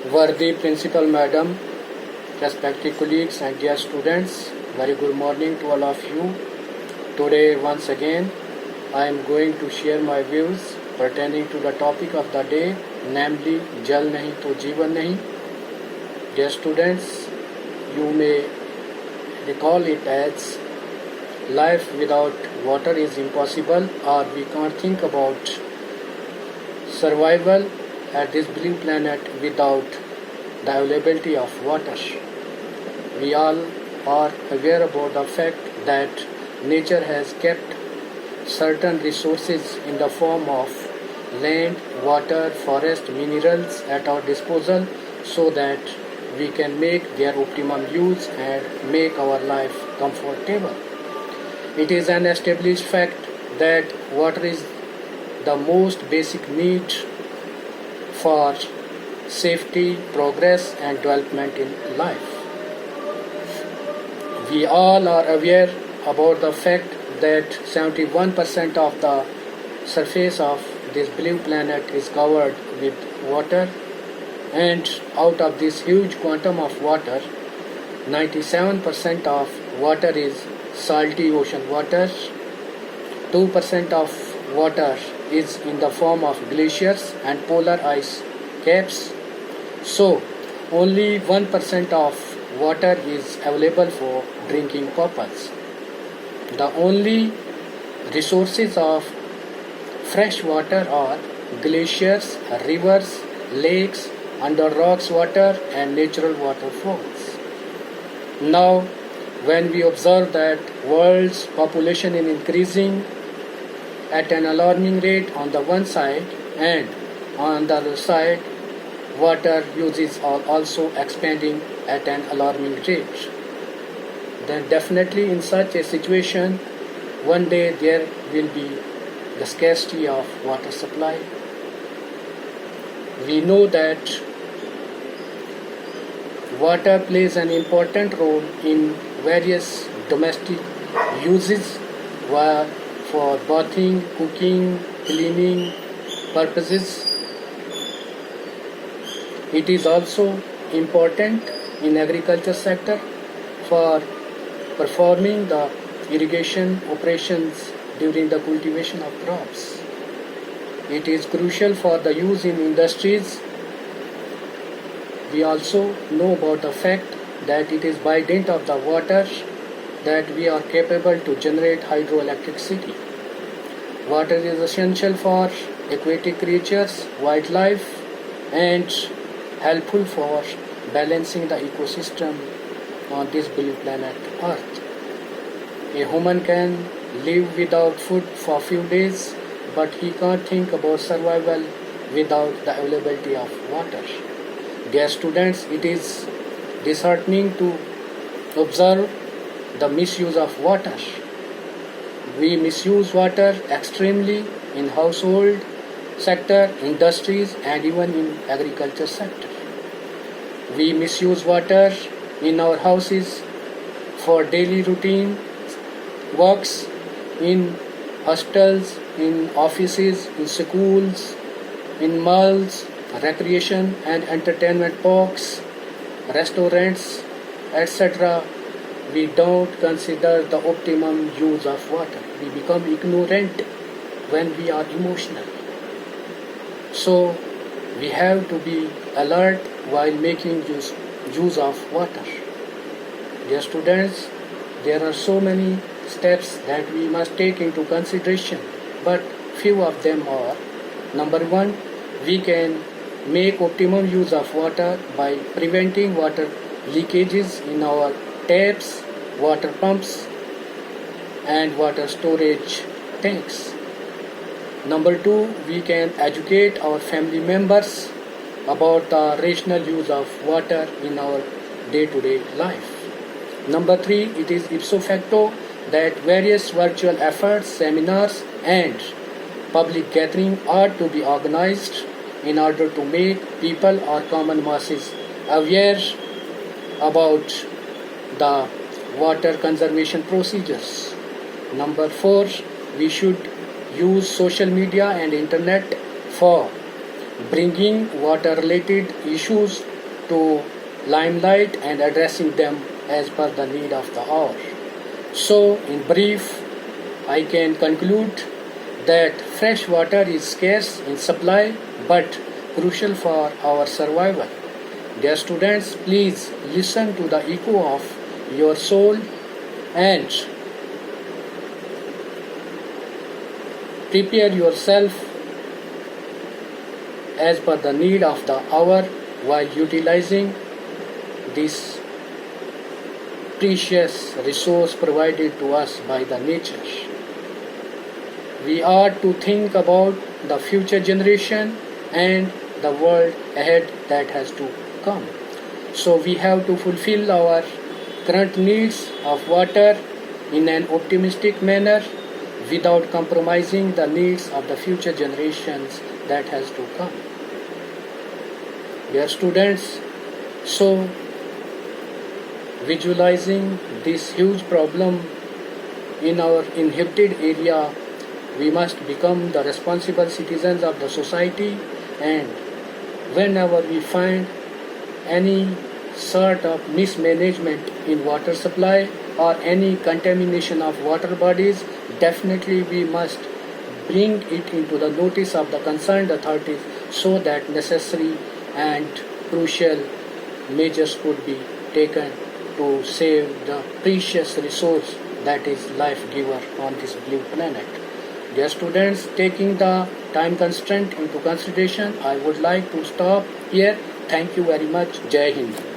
Worthy Principal Madam, respected colleagues and dear students, very good morning to all of you. Today once again I am going to share my views pertaining to the topic of the day, namely Jal Nahin to Jivan Nahin. Dear students, you may recall it as life without water is impossible, or we can't think about survival at this blue planet without the availability of water. We all are aware about the fact that nature has kept certain resources in the form of land, water, forest, minerals at our disposal so that we can make their optimum use and make our life comfortable. It is an established fact that water is the most basic need for safety, progress and development in life. We all are aware about the fact that 71% of the surface of this blue planet is covered with water, and out of this huge quantum of water, 97% of water is salty ocean water, 2% of water is in the form of glaciers and polar ice caps. So only 1% of water is available for drinking purpose. The only resources of fresh water are glaciers, rivers, lakes, under rocks water and natural waterfalls. Now, when we observe that world's population is increasing at an alarming rate on the one side, and on the other side water uses are also expanding at an alarming rate, then definitely in such a situation one day there will be the scarcity of water supply. We know that water plays an important role in various domestic uses for bathing, cooking, cleaning purposes. It is also important in agriculture sector for performing the irrigation operations during the cultivation of crops. It is crucial for the use in industries. We also know about the fact that it is by dint of the water that we are capable to generate hydroelectricity. Water is essential for aquatic creatures, wildlife, and helpful for balancing the ecosystem on this blue planet Earth. A human can live without food for a few days, but he can't think about survival without the availability of water. Dear students, it is disheartening to observe the misuse of water. We misuse water extremely in household sector, industries and even in agriculture sector. We misuse water in our houses for daily routine works, in hostels, in offices, in schools, in malls, recreation and entertainment parks, restaurants, etc. We don't consider the optimum use of water. We become ignorant when we are emotional. So we have to be alert while making use of water. Dear students, there are so many steps that we must take into consideration, but few of them are: number one, we can make optimum use of water by preventing water leakages in our taps, water pumps and water storage tanks. Number two, we can educate our family members about the rational use of water in our day-to-day life. Number three, it is ipso facto that various virtual efforts, seminars and public gatherings are to be organized in order to make people or common masses aware about the water conservation procedures. Number four, we should use social media and internet for bringing water-related issues to limelight and addressing them as per the need of the hour. So, in brief, I can conclude that fresh water is scarce in supply but crucial for our survival. Dear students, please listen to the echo of your soul and prepare yourself as per the need of the hour while utilizing this precious resource provided to us by the nature. We are to think about the future generation and the world ahead that has to come. So we have to fulfill our current needs of water in an optimistic manner without compromising the needs of the future generations that has to come. Dear students, so visualizing this huge problem in our inhabited area, we must become the responsible citizens of the society, and whenever we find any sort of mismanagement in water supply or any contamination of water bodies, definitely we must bring it into the notice of the concerned authorities so that necessary and crucial measures could be taken to save the precious resource that is life giver on this blue planet. Dear students, taking the time constraint into consideration, I would like to stop here. Thank you very much. Jai Hind.